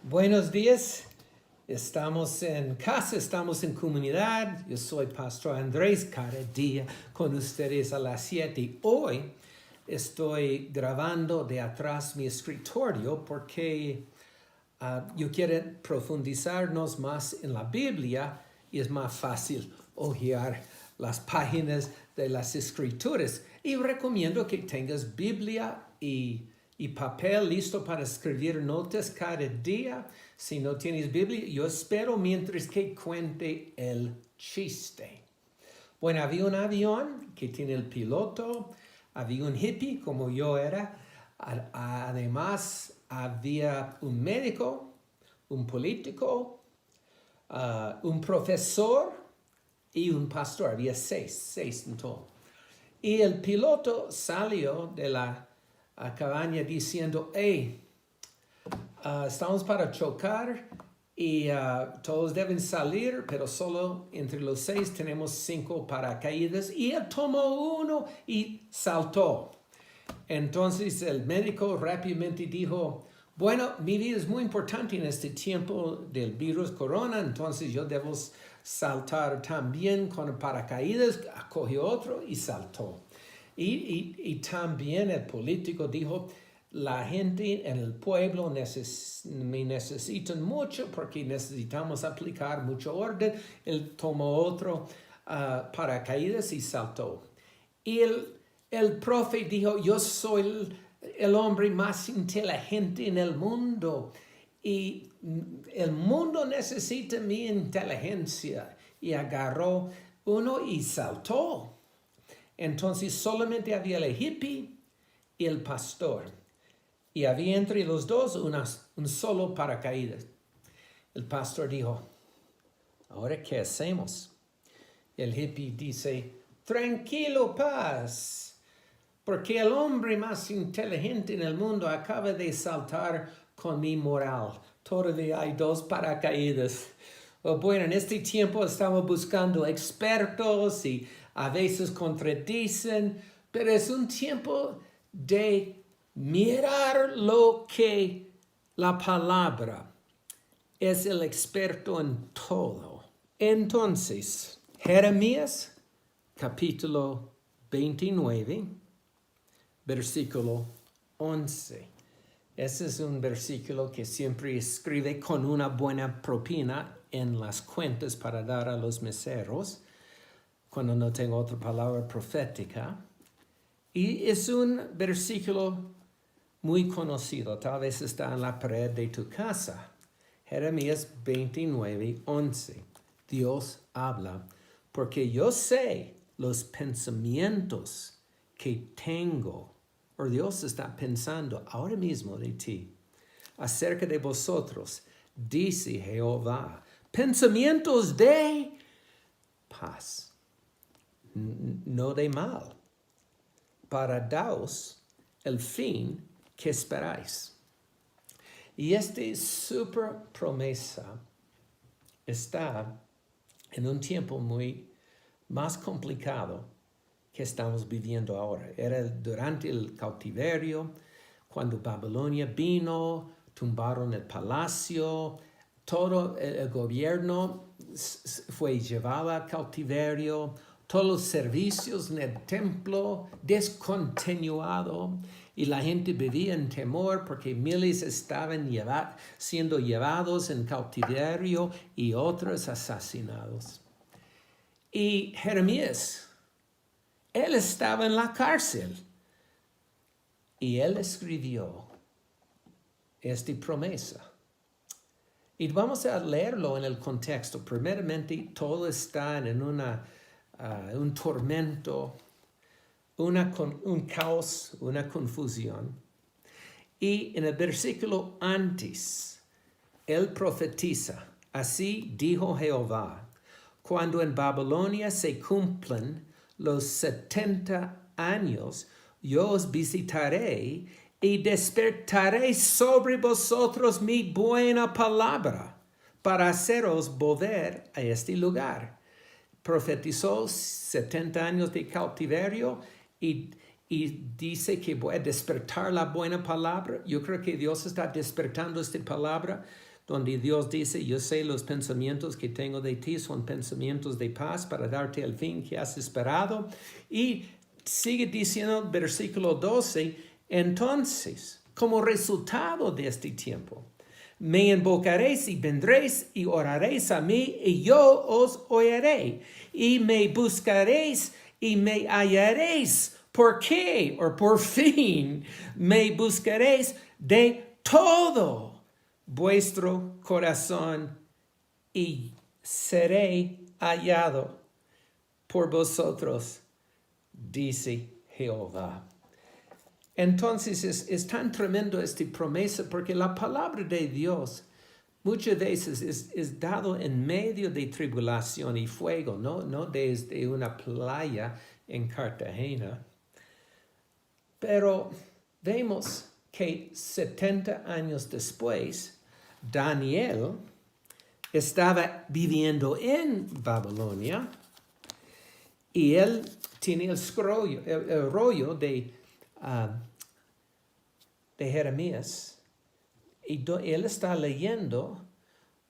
Buenos días, estamos en casa, estamos en comunidad. Yo soy Pastor Andrés, cada día con ustedes a las 7. Hoy estoy grabando de atrás mi escritorio porque yo quiero profundizarnos más en la Biblia y es más fácil hojear las páginas de las escrituras. Y recomiendo que tengas Biblia y papel listo para escribir notas cada día. Si no tienes Biblia, yo espero mientras que cuente el chiste. Bueno, había un avión que tiene el piloto, había un hippie como yo era, además había un médico, un político, un profesor y un pastor. Había seis en todo. Y el piloto salió de la cabaña diciendo, hey, estamos para chocar y todos deben salir, pero solo entre los 6 tenemos 5 paracaídas. Y él tomó uno y saltó. Entonces el médico rápidamente dijo, bueno, mi vida es muy importante en este tiempo del virus corona, entonces yo debo saltar también con el paracaídas. Cogió otro y saltó. Y también el político dijo, la gente en el pueblo me necesitan mucho porque necesitamos aplicar mucho orden. Él tomó otro paracaídas y saltó. Y el profe dijo, yo soy el hombre más inteligente en el mundo y el mundo necesita mi inteligencia. Y agarró uno y saltó. Entonces solamente había el hippie y el pastor. Y había entre los dos un solo paracaídas. El pastor dijo, ¿ahora qué hacemos? El hippie dice, tranquilo, paz, porque el hombre más inteligente en el mundo acaba de saltar con mi moral. Todavía hay 2 paracaídas. Bueno, en este tiempo estamos buscando expertos y a veces contradicen, pero es un tiempo de mirar lo que la palabra es el experto en todo. Entonces, Jeremías, capítulo 29, versículo 11. Ese es un versículo que siempre escribe con una buena propina en las cuentas para dar a los meseros, cuando no tengo otra palabra profética. Y es un versículo muy conocido, tal vez está en la pared de tu casa. Jeremías 29, 11. Dios habla, porque yo sé los pensamientos que tengo, o Dios está pensando ahora mismo de ti, acerca de vosotros, dice Jehová, pensamientos de paz, no de mal, para daros el fin que esperáis. Y esta super promesa está en un tiempo muy más complicado que estamos viviendo ahora. Era durante el cautiverio, cuando Babilonia vino, tumbaron el palacio, todo el gobierno fue llevado al cautiverio, todos los servicios en el templo descontinuado y la gente vivía en temor porque miles estaban siendo llevados en cautiverio y otros asesinados. Y Jeremías, él estaba en la cárcel y él escribió esta promesa. Y vamos a leerlo en el contexto. Primeramente, todo está en un tormento, un caos, una confusión. Y en el versículo antes, él profetiza, así dijo Jehová, cuando en Babilonia se cumplan los 70 años, yo os visitaré y despertaré sobre vosotros mi buena palabra para haceros volver a este lugar. Profetizó 70 años de cautiverio y dice que voy a despertar la buena palabra. Yo creo que Dios está despertando esta palabra donde Dios dice, yo sé los pensamientos que tengo de ti son pensamientos de paz para darte el fin que has esperado. Y sigue diciendo versículo 12, entonces, como resultado de este tiempo, me invocaréis y vendréis y oraréis a mí y yo os oiré. Y me buscaréis y me hallaréis. ¿Por qué? O por fin me buscaréis de todo vuestro corazón y seré hallado por vosotros, dice Jehová. Entonces es tan tremendo esta promesa porque la palabra de Dios muchas veces es dado en medio de tribulación y fuego, no desde una playa en Cartagena. Pero vemos que 70 años después, Daniel estaba viviendo en Babilonia y él tiene el rollo de Jeremías y él está leyendo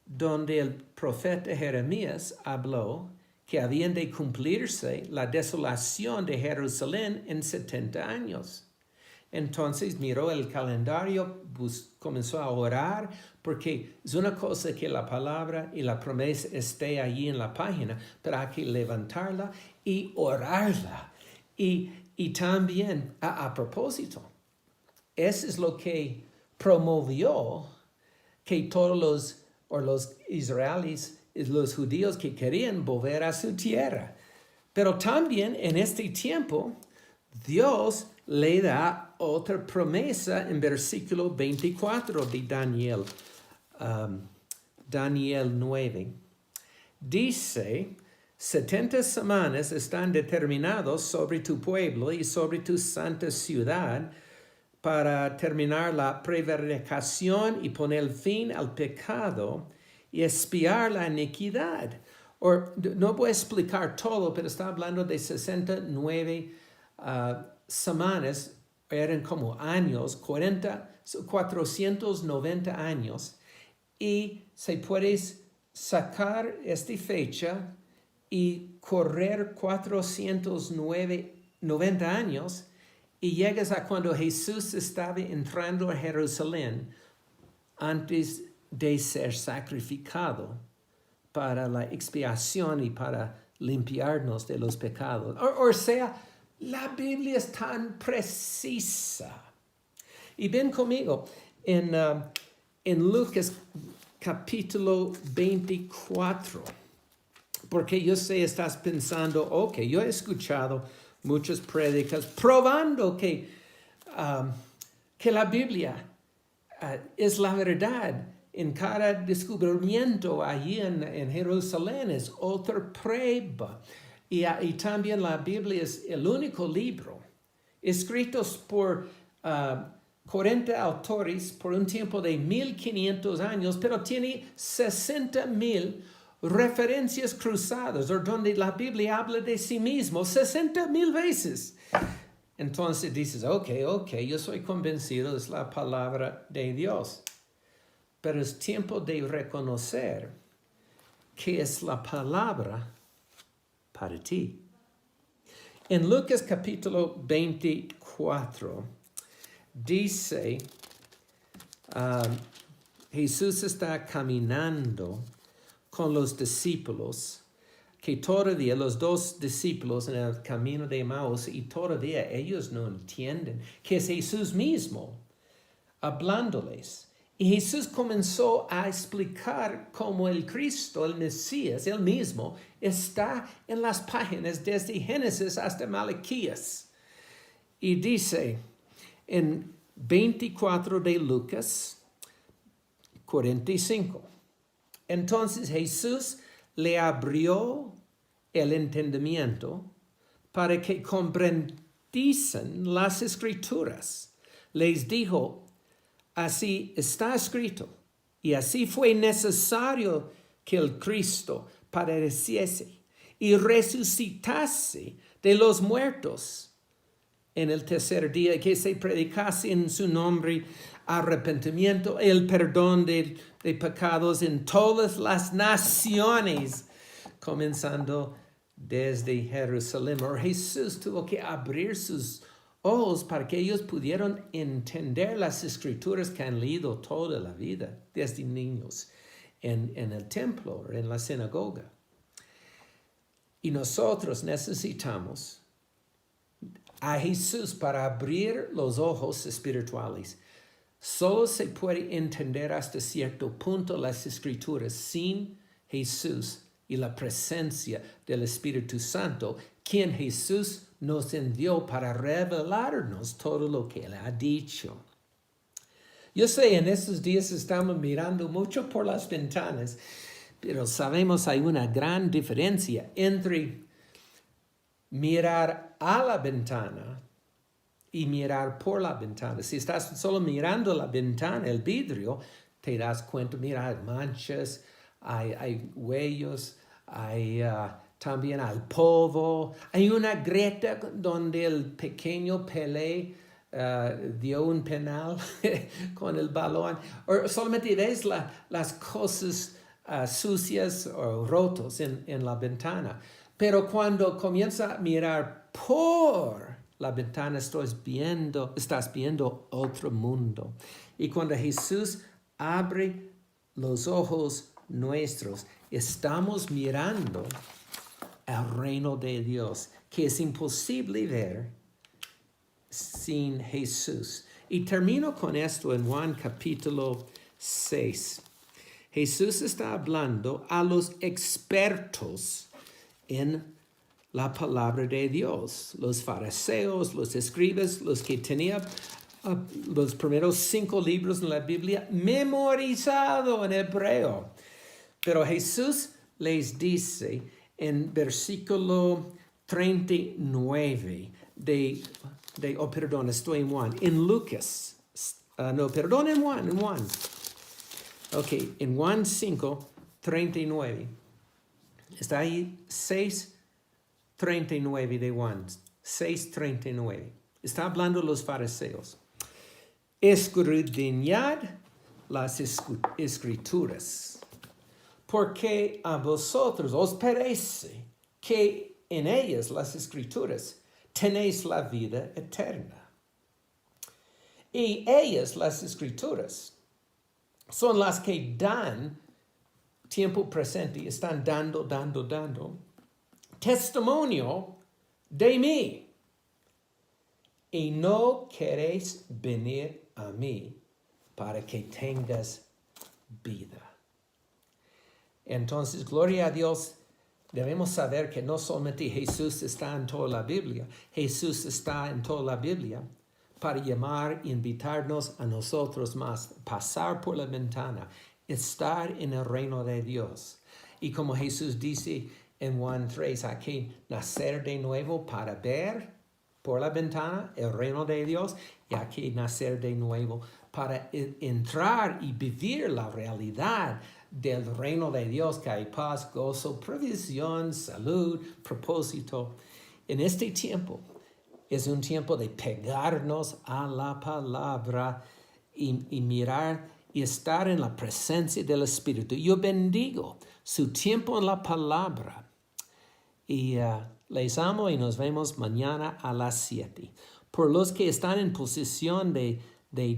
donde el profeta Jeremías habló que habían de cumplirse la desolación de Jerusalén en 70 años. Entonces miró el calendario, comenzó a orar, porque es una cosa que la palabra y la promesa esté allí en la página, pero hay que levantarla y orarla. Y también, a propósito, eso es lo que promovió que todos los israelíes, los judíos que querían volver a su tierra. Pero también en este tiempo, Dios le da otra promesa en versículo 24 de Daniel 9. Dice, 70 semanas están determinados sobre tu pueblo y sobre tu santa ciudad para terminar la prevaricación y poner fin al pecado y expiar la iniquidad. No voy a explicar todo, pero está hablando de 69 semanas, eran como años, 490 años, y se puede sacar esta fecha y correr 490 años, y llegas a cuando Jesús estaba entrando a Jerusalén antes de ser sacrificado para la expiación y para limpiarnos de los pecados. O sea, la Biblia es tan precisa. Y ven conmigo en Lucas capítulo 24. Porque yo sé, estás pensando, ok, yo he escuchado muchas prédicas probando que la Biblia es la verdad. En cada descubrimiento allí en Jerusalén es otra prueba. Y también la Biblia es el único libro escrito por 40 autores por un tiempo de 1500 años, pero tiene 60,000 referencias cruzadas, o donde la Biblia habla de sí mismo 60,000 veces. Entonces dices, ok, yo soy convencido, es la palabra de Dios. Pero es tiempo de reconocer que es la palabra para ti. En Lucas capítulo 24, dice, Jesús está caminando con los discípulos, que todavía los dos discípulos en el camino de Emmaus, y todavía ellos no entienden que es Jesús mismo hablándoles. Y Jesús comenzó a explicar cómo el Cristo, el Mesías, él mismo, está en las páginas desde Génesis hasta Malaquías. Y dice en 24 de Lucas 45, entonces Jesús le abrió el entendimiento para que comprendiesen las Escrituras. Les dijo, así está escrito, y así fue necesario que el Cristo padeciese y resucitase de los muertos en el tercer día, que se predicase en su nombre arrepentimiento, el perdón de pecados en todas las naciones, comenzando desde Jerusalén. Jesús tuvo que abrir sus ojos para que ellos pudieran entender las escrituras que han leído toda la vida, desde niños, en el templo, en la sinagoga. Y nosotros necesitamos a Jesús para abrir los ojos espirituales. Solo se puede entender hasta cierto punto las escrituras sin Jesús y la presencia del Espíritu Santo, quien Jesús nos envió para revelarnos todo lo que Él ha dicho. Yo sé, en estos días estamos mirando mucho por las ventanas, pero sabemos hay una gran diferencia entre mirar a la ventana y mirar por la ventana. Si estás solo mirando la ventana, el vidrio, te das cuenta, mira, hay manchas, hay huellos, también hay polvo, hay una grieta donde el pequeño Pelé dio un penal con el balón, o solamente ves las cosas sucias o rotos en la ventana. Pero cuando comienza a mirar por la ventana, estás viendo otro mundo. Y cuando Jesús abre los ojos nuestros, estamos mirando el reino de Dios, que es imposible ver sin Jesús. Y termino con esto en Juan capítulo 6. Jesús está hablando a los expertos en la palabra de Dios, los fariseos, los escribas, los que tenían los primeros 5 libros de la Biblia memorizado en hebreo. Pero Jesús les dice en versículo 39 estoy en Juan, en Lucas, en Juan. Ok, en Juan 5, 39. Está ahí 6:39 de Juan, 6:39. Está hablando los fariseos. Escudriñad las escrituras, porque a vosotros os parece que en ellas, las escrituras, tenéis la vida eterna. Y ellas, las escrituras, son las que dan tiempo presente, están dando testimonio de mí. Y no queréis venir a mí para que tengas vida. Entonces, gloria a Dios, debemos saber que no solamente Jesús está en toda la Biblia, Jesús está en toda la Biblia para llamar, invitarnos a nosotros más, pasar por la ventana, estar en el reino de Dios. Y como Jesús dice en Juan 3, aquí nacer de nuevo para ver por la ventana el reino de Dios, y aquí nacer de nuevo para entrar y vivir la realidad del reino de Dios, que hay paz, gozo, provisión, salud, propósito. En este tiempo es un tiempo de pegarnos a la palabra y mirar y estar en la presencia del Espíritu. Yo bendigo su tiempo en la palabra. Y les amo y nos vemos mañana a las 7. Por los que están en posición de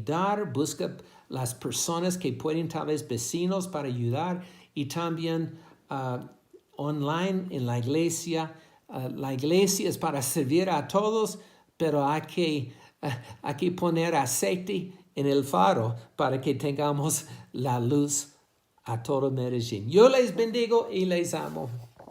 dar, busca las personas que pueden, tal vez vecinos, para ayudar. Y también online en la iglesia. La iglesia es para servir a todos, pero hay que poner aceite en el faro para que tengamos la luz a todo Medellín. Yo les bendigo y les amo.